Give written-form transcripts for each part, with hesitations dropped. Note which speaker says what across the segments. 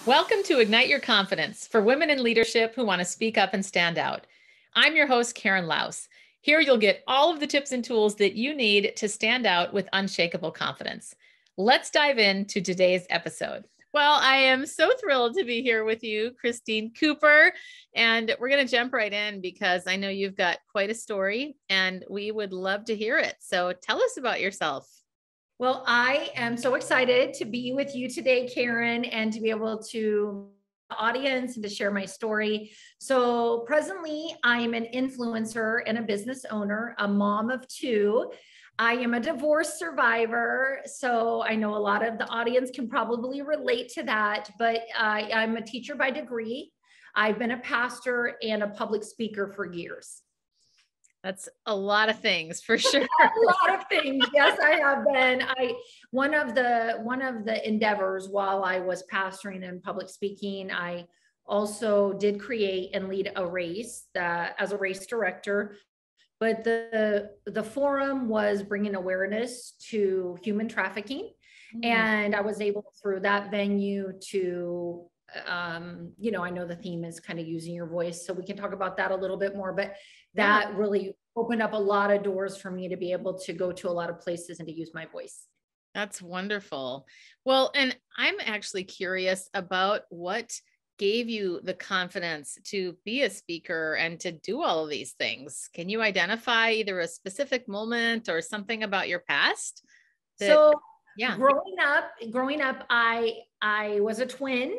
Speaker 1: Welcome to Ignite Your Confidence for women in leadership who want to speak up and stand out. I'm your host, Karen Laus. Here you'll get all of the tips and tools that you need to stand out with unshakable confidence. Let's dive into today's episode. Well, I am so thrilled to be here with you, Christine Cooper, and we're going to jump right in because I know you've got quite a story and we would love to hear it. So tell us about yourself.
Speaker 2: Well, I am so excited to be with you today, Karen, and to be able to the audience and to share my story. So presently, I am an influencer and a business owner, a mom of two. I am a divorce survivor, so I know a lot of the audience can probably relate to that, but I'm a teacher by degree. I've been a pastor and a public speaker for years.
Speaker 1: That's a lot of things for sure.
Speaker 2: A lot of things. Yes, I have been. One of the endeavors while I was pastoring and public speaking, I also did create and lead a race as a race director. But the forum was bringing awareness to human trafficking. And I was able through that venue to I know the theme is kind of using your voice, so we can talk about that a little bit more, but that really opened up a lot of doors for me to be able to go to a lot of places and to use my voice.
Speaker 1: That's wonderful. Well, and I'm actually curious about what gave you the confidence to be a speaker and to do all of these things. Can you identify either a specific moment or something about your past?
Speaker 2: Growing up, I was a twin.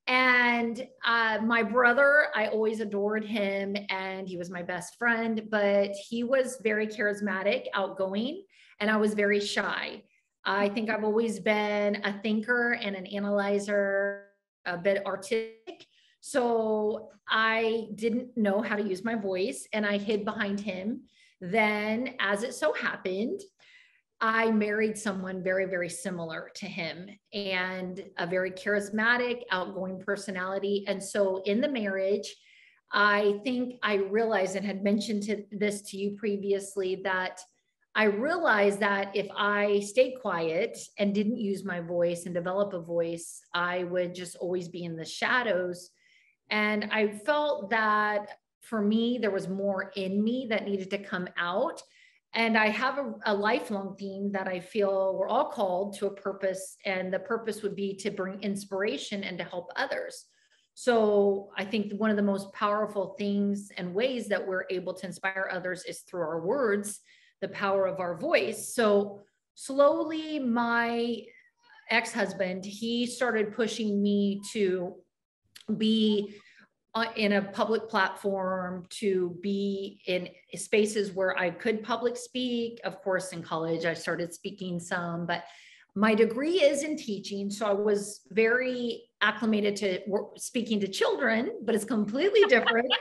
Speaker 2: And my brother, I always adored him and he was my best friend, but he was very charismatic, outgoing, and I was very shy. I think I've always been a thinker and an analyzer, a bit artistic. So I didn't know how to use my voice and I hid behind him. Then, as it so happened, I married someone very, very similar to him and a very charismatic, outgoing personality. And so in the marriage, I think I realized and had mentioned this to you previously that I realized that if I stayed quiet and didn't use my voice and develop a voice, I would just always be in the shadows. And I felt that for me, there was more in me that needed to come out. And I have a lifelong theme that I feel we're all called to a purpose, and the purpose would be to bring inspiration and to help others. So I think one of the most powerful things and ways that we're able to inspire others is through our words, the power of our voice. So slowly, my ex-husband, he started pushing me to be in a public platform, to be in spaces where I could public speak. Of course, in college, I started speaking some, but my degree is in teaching. So I was very acclimated to speaking to children, but it's completely different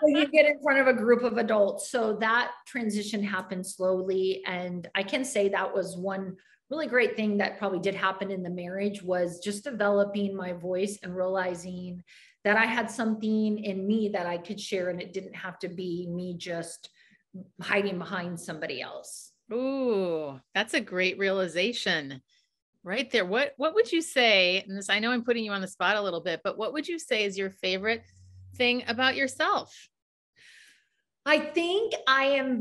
Speaker 2: when you get in front of a group of adults. So that transition happened slowly. And I can say that was one really great thing that probably did happen in the marriage, was just developing my voice and realizing that I had something in me that I could share, and it didn't have to be me just hiding behind somebody else.
Speaker 1: Ooh, that's a great realization right there. What would you say, and this, I know I'm putting you on the spot a little bit, but what would you say is your favorite thing about yourself?
Speaker 2: I think I am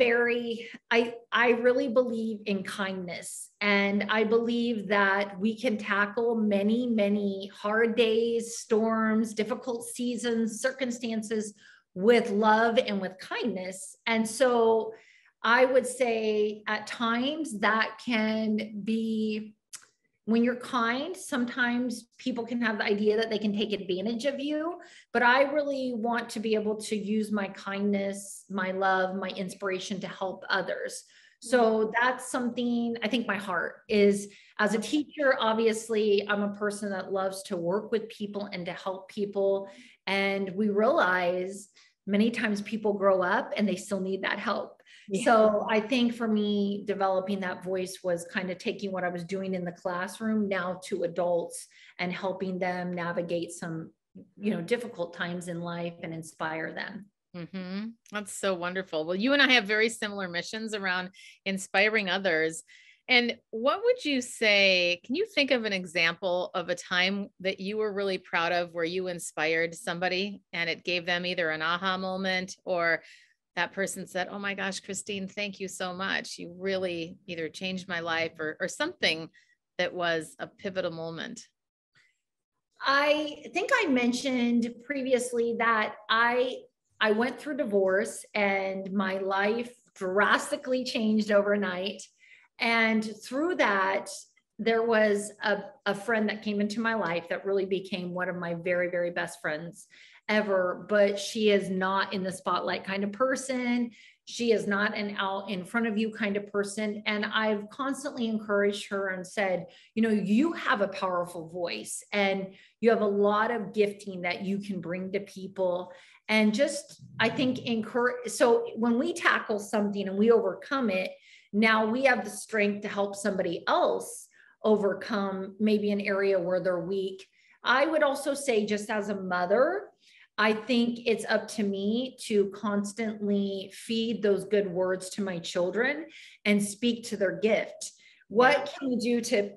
Speaker 2: I really believe in kindness. And I believe that we can tackle many, many hard days, storms, difficult seasons, circumstances with love and with kindness. And so I would say at times that can be, when you're kind, sometimes people can have the idea that they can take advantage of you, but I really want to be able to use my kindness, my love, my inspiration to help others. So that's something I think my heart is. As a teacher, obviously, I'm a person that loves to work with people and to help people. And we realize many times people grow up and they still need that help. Yeah. So I think for me, developing that voice was kind of taking what I was doing in the classroom now to adults and helping them navigate some, difficult times in life and inspire them.
Speaker 1: That's so wonderful. Well, you and I have very similar missions around inspiring others. And what would you say? Can you think of an example of a time that you were really proud of where you inspired somebody and it gave them either an aha moment or that person said, "Oh my gosh, Christine, thank you so much. You really either changed my life," or something that was a pivotal moment?
Speaker 2: I think I mentioned previously that I went through divorce and my life drastically changed overnight. And through that, there was a friend that came into my life that really became one of my very, very best friends ever. But she is not in the spotlight kind of person. She is not an out in front of you kind of person. And I've constantly encouraged her and said, you know, you have a powerful voice and you have a lot of gifting that you can bring to people. And just, I think, encourage. So when we tackle something and we overcome it, now we have the strength to help somebody else overcome maybe an area where they're weak. I would also say, just as a mother, I think it's up to me to constantly feed those good words to my children and speak to their gift. What can we do to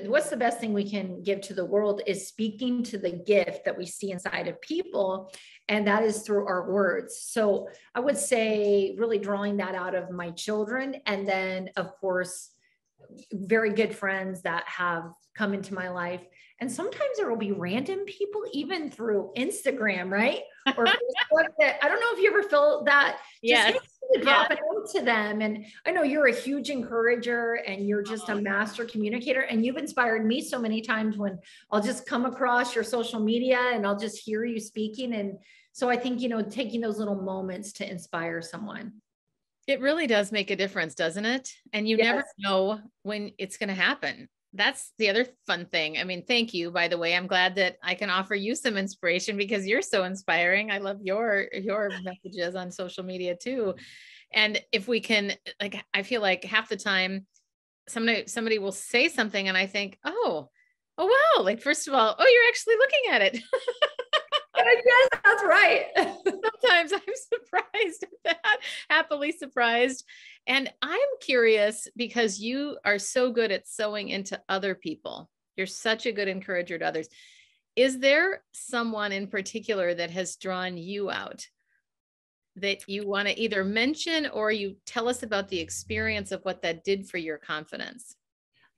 Speaker 2: what's the best thing we can give to the world is speaking to the gift that we see inside of people. And that is through our words. So I would say really drawing that out of my children. And then of course, very good friends that have come into my life. And sometimes there will be random people, even through Instagram, right? Or Facebook that I don't know if you ever felt that. Just drop it out to them. And I know you're a huge encourager and you're just a master communicator. And you've inspired me so many times when I'll just come across your social media and I'll just hear you speaking. And so I think, you know, taking those little moments to inspire someone.
Speaker 1: It really does make a difference, doesn't it? And you never know when it's going to happen. That's the other fun thing. I mean, thank you, by the way. I'm glad that I can offer you some inspiration because you're so inspiring. I love your messages on social media too. And if we can, like, I feel like half the time somebody will say something and I think, oh wow, like, first of all, oh, you're actually looking at it.
Speaker 2: Yes, that's right.
Speaker 1: Sometimes I'm surprised at that, happily surprised. And I'm curious because you are so good at sewing into other people. You're such a good encourager to others. Is there someone in particular that has drawn you out that you want to either mention or you tell us about the experience of what that did for your confidence?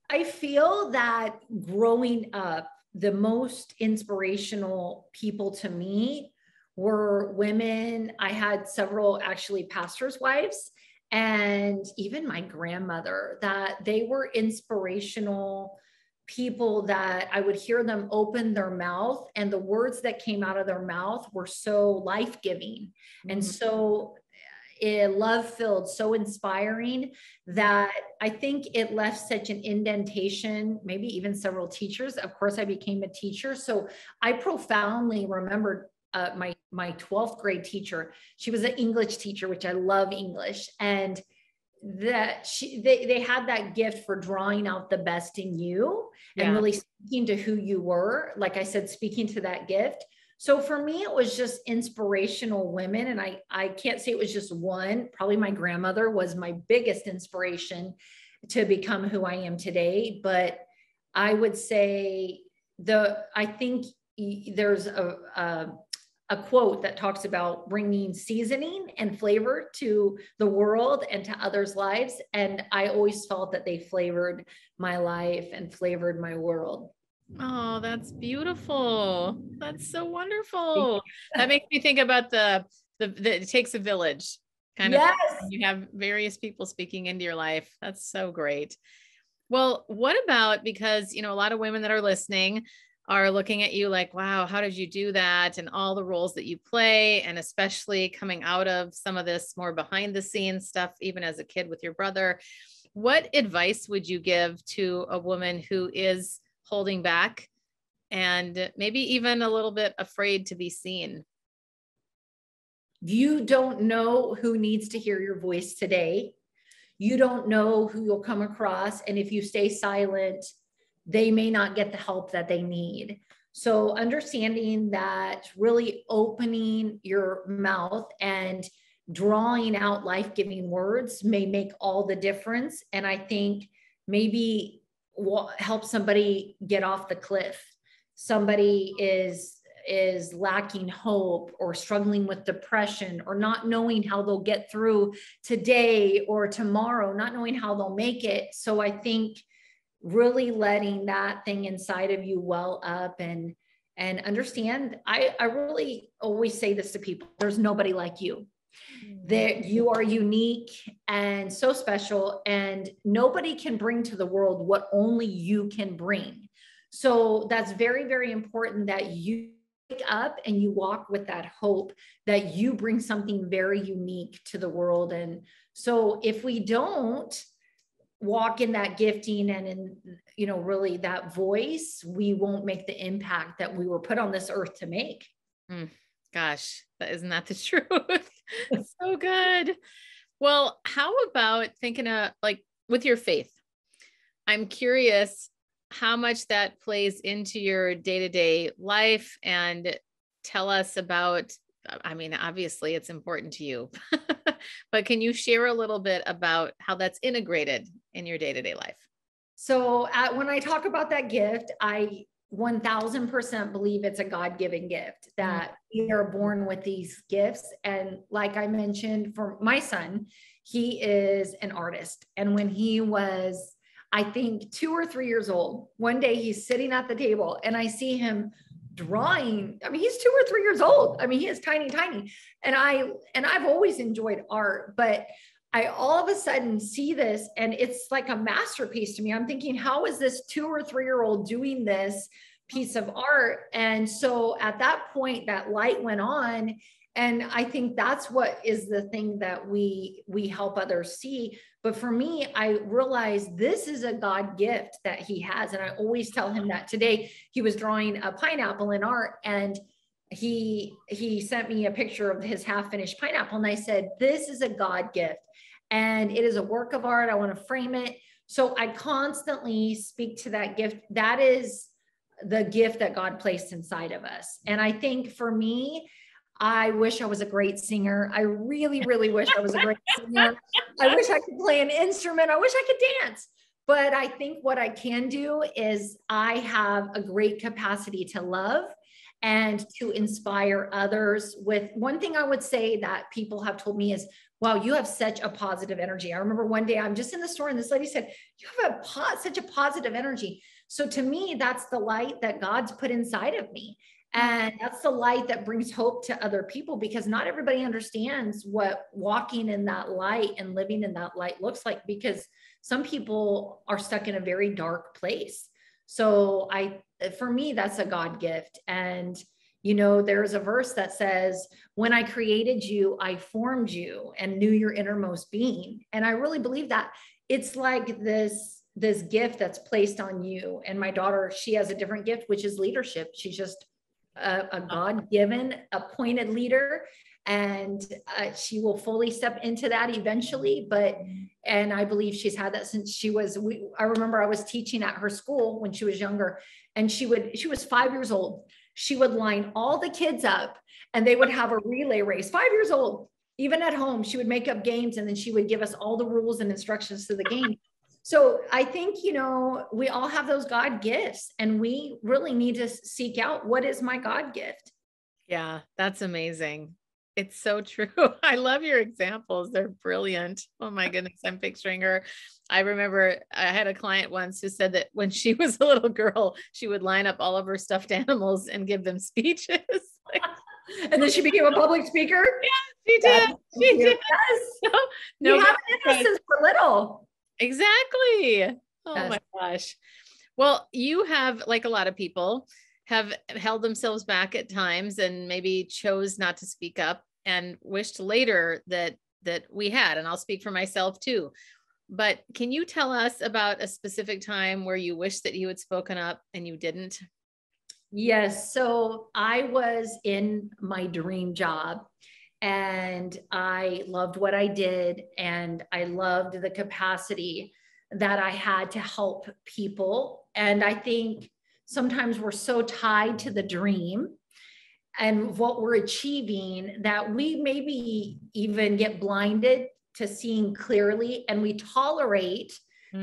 Speaker 2: I feel that growing up, the most inspirational people to me were women. I had several actually pastors' wives and even my grandmother, that they were inspirational people that I would hear them open their mouth and the words that came out of their mouth were so life-giving and so love-filled, so inspiring that I think it left such an indentation, maybe even several teachers. Of course, I became a teacher. So I profoundly remembered my 12th grade teacher. She was an English teacher, which I love English. And that they had that gift for drawing out the best in you and really speaking to who you were. Like I said, speaking to that gift. So for me, it was just inspirational women. And I can't say it was just one. Probably my grandmother was my biggest inspiration to become who I am today. But I would say I think there's a quote that talks about bringing seasoning and flavor to the world and to others' lives. And I always felt that they flavored my life and flavored my world.
Speaker 1: Oh, that's beautiful. That's so wonderful. That makes me think about the it takes a village kind of. You have various people speaking into your life. That's so great. Well, what about, because, you know, a lot of women that are listening are looking at you like, wow, how did you do that? And all the roles that you play, and especially coming out of some of this more behind the scenes stuff, even as a kid with your brother. What advice would you give to a woman who is holding back and maybe even a little bit afraid to be seen?
Speaker 2: You don't know who needs to hear your voice today. You don't know who you'll come across. And if you stay silent, they may not get the help that they need. So understanding that, really opening your mouth and drawing out life-giving words may make all the difference. And I think maybe help somebody get off the cliff. Somebody is lacking hope or struggling with depression or not knowing how they'll get through today or tomorrow, not knowing how they'll make it. So I think really letting that thing inside of you well up and understand, I really always say this to people, there's nobody like you. That you are unique and so special, and nobody can bring to the world what only you can bring. So that's very, very important that you wake up and you walk with that hope that you bring something very unique to the world. And so if we don't walk in that gifting and in, really that voice, we won't make the impact that we were put on this earth to make.
Speaker 1: Gosh, isn't that the truth? So good. Well, how about thinking of like with your faith? I'm curious how much that plays into your day-to-day life, and tell us about, I mean, obviously it's important to you, but can you share a little bit about how that's integrated in your day-to-day life?
Speaker 2: So when I talk about that gift, I 1000% believe it's a God-given gift, that we are born with these gifts. And like I mentioned, for my son, he is an artist. And when he was, I think 2 or 3 years old, one day he's sitting at the table and I see him drawing. I mean, he's 2 or 3 years old. I mean, he is tiny, tiny. And I've always enjoyed art, but I all of a sudden see this and it's like a masterpiece to me. I'm thinking, how is this 2 or 3-year-old doing this piece of art? And so at that point, that light went on. And I think that's what is the thing that we help others see. But for me, I realized this is a God gift that he has. And I always tell him that. Today he was drawing a pineapple in art, and he sent me a picture of his half-finished pineapple. And I said, this is a God gift and it is a work of art. I want to frame it. So I constantly speak to that gift. That is the gift that God placed inside of us. And I think for me, I wish I was a great singer. I really, really wish I was a great singer. I wish I could play an instrument. I wish I could dance. But I think what I can do is I have a great capacity to love and to inspire others. With one thing I would say that people have told me is, wow, you have such a positive energy. I remember one day I'm just in the store and this lady said, you have such a positive energy. So to me, that's the light that God's put inside of me. And that's the light that brings hope to other people, because not everybody understands what walking in that light and living in that light looks like, because some people are stuck in a very dark place. So for me, that's a God gift. And, there's a verse that says, when I created you, I formed you and knew your innermost being. And I really believe that. It's like this gift that's placed on you. And my daughter, she has a different gift, which is leadership. She's just a God-given, appointed leader, and she will fully step into that eventually. And I believe she's had that since I remember I was teaching at her school when she was younger, and she was 5 years old. She would line all the kids up and they would have a relay race. 5 years old, even at home, she would make up games and then she would give us all the rules and instructions to the game. So I think, we all have those God gifts, and we really need to seek out, what is my God gift?
Speaker 1: Yeah, that's amazing. It's so true. I love your examples. They're brilliant. Oh my goodness. I'm picturing her. I remember I had a client once who said that when she was a little girl, she would line up all of her stuffed animals and give them speeches.
Speaker 2: And then she became a public speaker.
Speaker 1: Yeah, she did. She did.
Speaker 2: Yes. No, you have an innocence for little.
Speaker 1: Exactly. Oh
Speaker 2: Yes.
Speaker 1: my gosh. Well, you have, like a lot of people, have held themselves back at times and maybe chose not to speak up and wished later that we had, and I'll speak for myself too. But can you tell us about a specific time where you wish that you had spoken up and you didn't?
Speaker 2: Yes. So I was in my dream job and I loved what I did. And I loved the capacity that I had to help people. And I think sometimes we're so tied to the dream and what we're achieving that we maybe even get blinded to seeing clearly, and we tolerate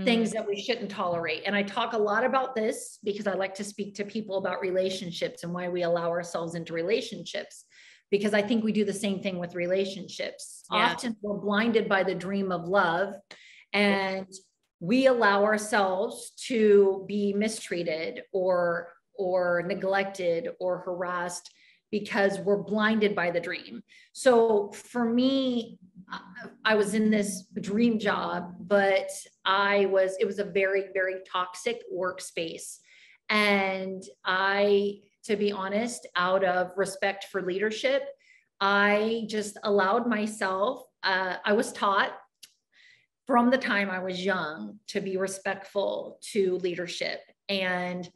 Speaker 2: things that we shouldn't tolerate. And I talk a lot about this because I like to speak to people about relationships and why we allow ourselves into relationships, because I think we do the same thing with relationships. Yeah. Often we're blinded by the dream of love, and we allow ourselves to be mistreated or neglected or harassed because we're blinded by the dream. So for me, I was in this dream job, but it was a very, very toxic workspace. And to be honest, out of respect for leadership, I just allowed myself, I was taught from the time I was young to be respectful to leadership. And,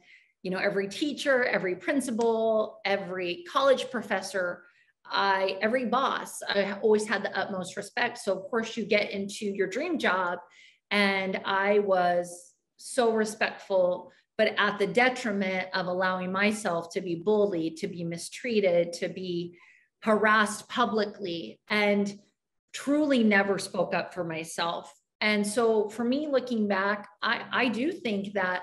Speaker 2: you know, every teacher, every principal, every college professor, every boss, I always had the utmost respect. So of course you get into your dream job, and I was so respectful, but at the detriment of allowing myself to be bullied, to be mistreated, to be harassed publicly, and truly never spoke up for myself. And so for me, looking back, I do think that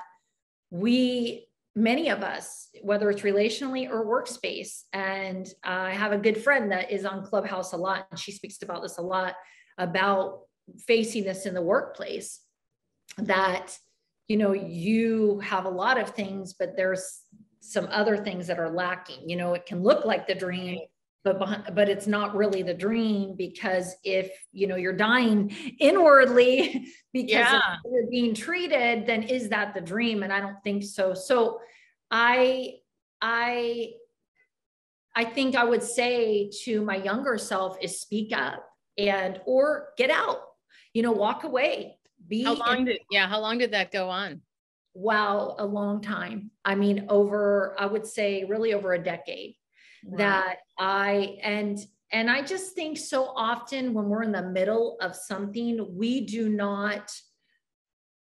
Speaker 2: many of us, whether it's relationally or workspace, and I have a good friend that is on Clubhouse a lot, and she speaks about this a lot, about facing this in the workplace, that, you know, you have a lot of things, but there's some other things that are lacking. You know, it can look like the dream, but it's not really the dream, because if, you know, you're dying inwardly because you're being treated, then is that the dream? And I don't think so. So I think I would say to my younger self is speak up or get out, you know, walk away.
Speaker 1: How long did that go on?
Speaker 2: Wow, a long time. I mean, I would say really over a decade. Wow. That and I just think so often when we're in the middle of something, we do not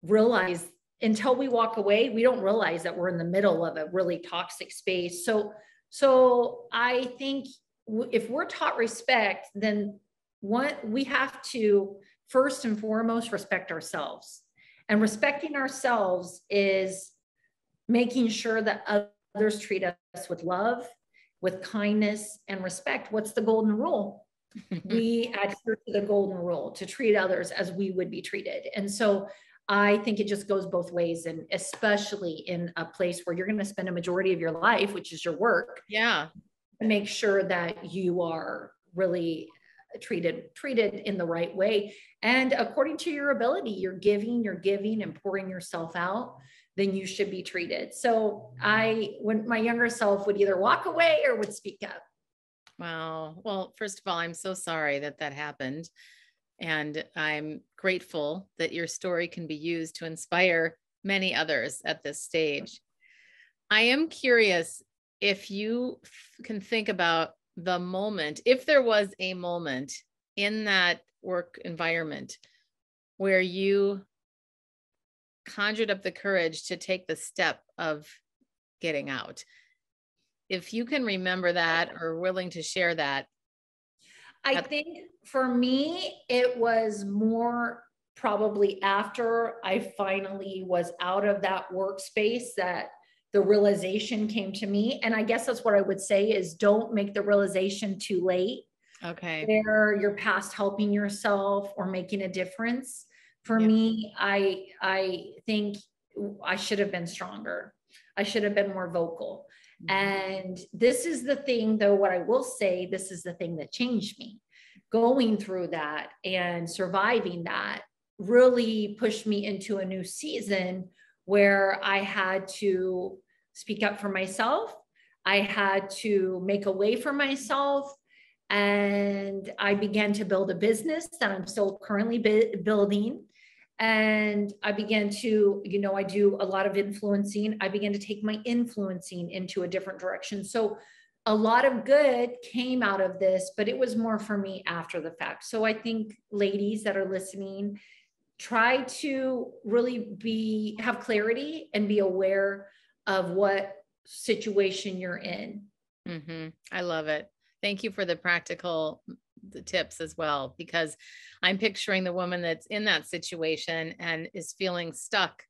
Speaker 2: realize, until we walk away, we don't realize that we're in the middle of a really toxic space. So I think if we're taught respect, then we have to first and foremost respect ourselves. And respecting ourselves is making sure that others treat us with love, with kindness and respect. What's the golden rule? We adhere to the golden rule to treat others as we would be treated. And so I think it just goes both ways, and especially in a place where you're going to spend a majority of your life, which is your work. Yeah. Make sure that you are really treated in the right way. And according to your ability, you're giving and pouring yourself out, then you should be treated. So when my younger self would either walk away or would speak up.
Speaker 1: Wow. Well, first of all, I'm so sorry that happened. And I'm grateful that your story can be used to inspire many others at this stage. I am curious if you can think about the moment, if there was a moment in that work environment where you conjured up the courage to take the step of getting out. If you can remember that or willing to share that.
Speaker 2: I think for me, it was more probably after I finally was out of that workspace that the realization came to me. And I guess that's what I would say is don't make the realization too late. Okay. Where you're past helping yourself or making a difference. For me, I think I should have been stronger. I should have been more vocal. And this is the thing, though, what I will say, this is the thing that changed me. Going through that and surviving that really pushed me into a new season where I had to speak up for myself. I had to make a way for myself. And I began to build a business that I'm still currently building. And I began to, I do a lot of influencing. I began to take my influencing into a different direction. So a lot of good came out of this, but it was more for me after the fact. So I think ladies that are listening, try to really have clarity and be aware of what situation you're in.
Speaker 1: Mm-hmm. I love it. Thank you for the practical the tips as well, because I'm picturing the woman that's in that situation and is feeling stuck,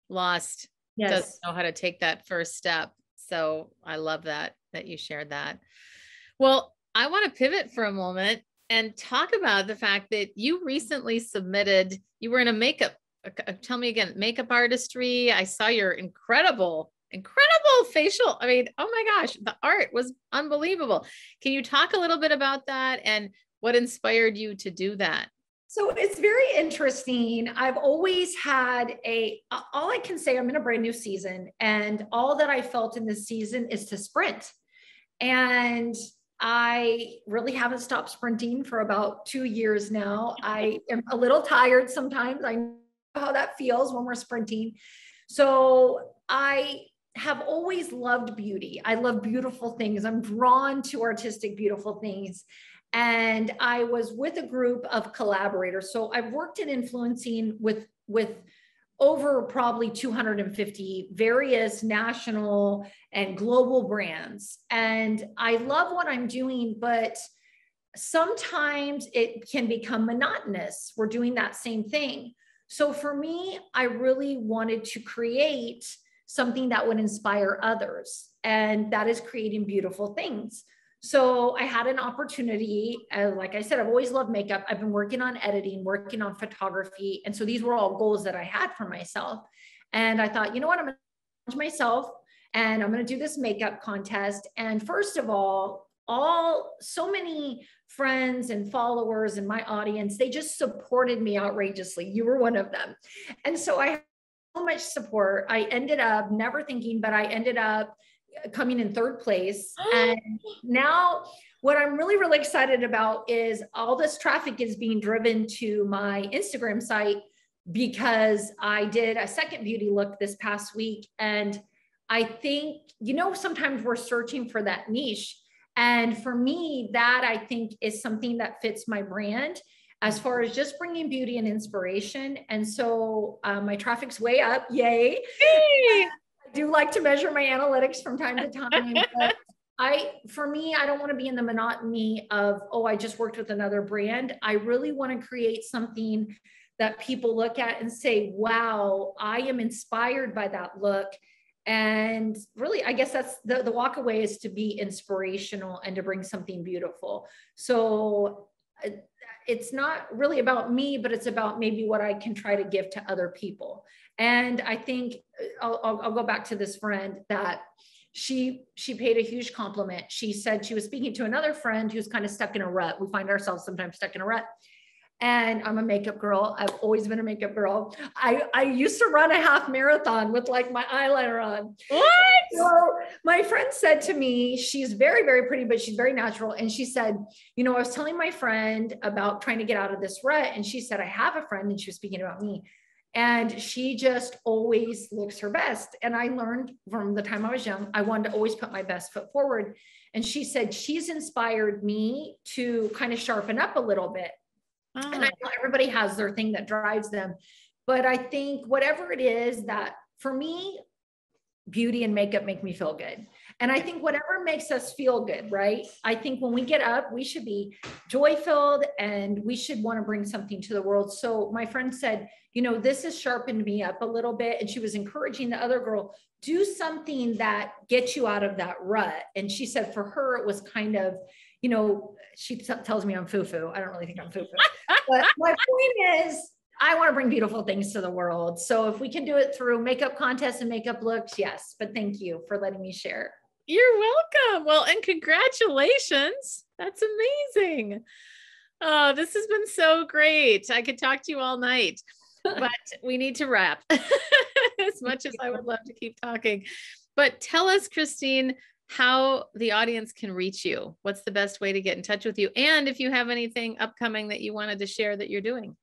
Speaker 1: lost, doesn't know how to take that first step. So I love that you shared that. Well, I want to pivot for a moment and talk about the fact that you recently submitted, you were in a makeup, tell me again, makeup artistry. I saw your incredible facial. I mean, oh my gosh, the art was unbelievable. Can you talk a little bit about that and what inspired you to do that?
Speaker 2: So it's very interesting. I've always had all I can say, I'm in a brand new season, and all that I felt in this season is to sprint. And I really haven't stopped sprinting for about 2 years now. I am a little tired sometimes. I know how that feels when we're sprinting. So I have always loved beauty. I love beautiful things. I'm drawn to artistic, beautiful things. And I was with a group of collaborators. So I've worked in influencing with over probably 250 various national and global brands. And I love what I'm doing, but sometimes it can become monotonous. We're doing that same thing. So for me, I really wanted to create something that would inspire others. And that is creating beautiful things. So I had an opportunity, like I said, I've always loved makeup. I've been working on editing, working on photography. And so these were all goals that I had for myself. And I thought, you know what, I'm going to challenge myself and I'm going to do this makeup contest. And first of all, so many friends and followers in my audience, they just supported me outrageously. You were one of them. And so I had so much support. I ended up never thinking, but I ended up coming in third place. And now what I'm really, really excited about is all this traffic is being driven to my Instagram site, because I did a second beauty look this past week. And I think, sometimes we're searching for that niche. And for me, that I think is something that fits my brand as far as just bringing beauty and inspiration. And so my traffic's way up. Yay. Hey. I do like to measure my analytics from time to time, but for me, I don't want to be in the monotony of, I just worked with another brand. I really want to create something that people look at and say, wow, I am inspired by that look. And really, I guess that's the walk away, is to be inspirational and to bring something beautiful. So it's not really about me, but it's about maybe what I can try to give to other people. And I think I'll go back to this friend that she paid a huge compliment. She said she was speaking to another friend who's kind of stuck in a rut. We find ourselves sometimes stuck in a rut. And I'm a makeup girl. I've always been a makeup girl. I used to run a half marathon with like my eyeliner on. What? So my friend said to me, she's very, very pretty, but she's very natural. And she said, I was telling my friend about trying to get out of this rut. And she said, I have a friend, and she was speaking about me. And she just always looks her best. And I learned from the time I was young, I wanted to always put my best foot forward. And she said, she's inspired me to kind of sharpen up a little bit. And I know everybody has their thing that drives them, but I think whatever it is, that for me, beauty and makeup make me feel good. And I think whatever makes us feel good, right? I think when we get up, we should be joy-filled and we should want to bring something to the world. So my friend said, this has sharpened me up a little bit. And she was encouraging the other girl, do something that gets you out of that rut. And she said for her, it was kind of, she tells me I'm foo-foo. I don't really think I'm foo-foo. But my point is, I want to bring beautiful things to the world. So if we can do it through makeup contests and makeup looks, yes. But thank you for letting me share.
Speaker 1: You're welcome. Well, and congratulations. That's amazing. Oh, this has been so great. I could talk to you all night, but we need to wrap as much as I would love to keep talking. But tell us, Christine, how the audience can reach you. What's the best way to get in touch with you? And if you have anything upcoming that you wanted to share that you're doing.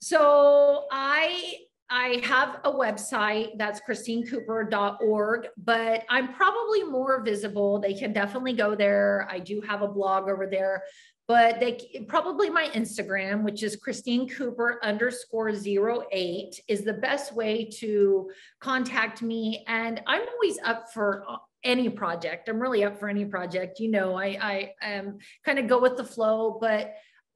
Speaker 2: So I have a website that's christinecooper.org, but I'm probably more visible. They can definitely go there. I do have a blog over there, but probably my Instagram, which is christinecooper_08, is the best way to contact me. And I'm always up for any project. I'm really up for any project. You know, I kind of go with the flow, but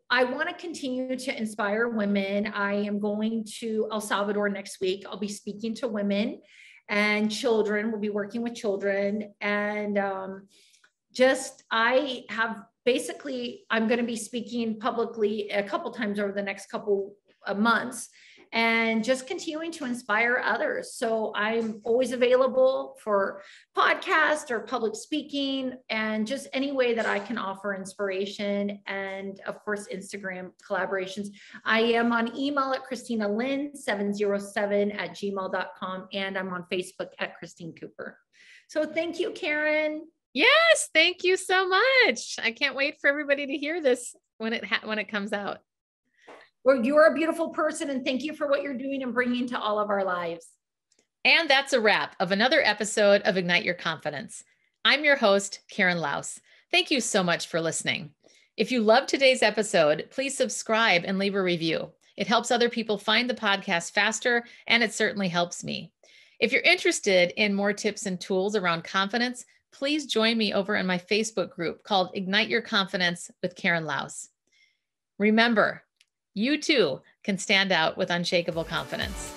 Speaker 2: I want to continue to inspire women. I am going to El Salvador next week. I'll be speaking to women and children. We'll be working with children. And I'm going to be speaking publicly a couple times over the next couple of months, and just continuing to inspire others. So I'm always available for podcast or public speaking, and just any way that I can offer inspiration. And of course, Instagram collaborations. I am on email at christinalynn707@gmail.com. And I'm on Facebook at Christine Cooper. So thank you, Karen.
Speaker 1: Yes, thank you so much. I can't wait for everybody to hear this when it comes out.
Speaker 2: Well, you're a beautiful person, and thank you for what you're doing and bringing to all of our lives.
Speaker 1: And that's a wrap of another episode of Ignite Your Confidence. I'm your host, Karen Laus. Thank you so much for listening. If you loved today's episode, please subscribe and leave a review. It helps other people find the podcast faster, and it certainly helps me. If you're interested in more tips and tools around confidence, please join me over in my Facebook group called Ignite Your Confidence with Karen Laus. Remember, you too can stand out with unshakable confidence.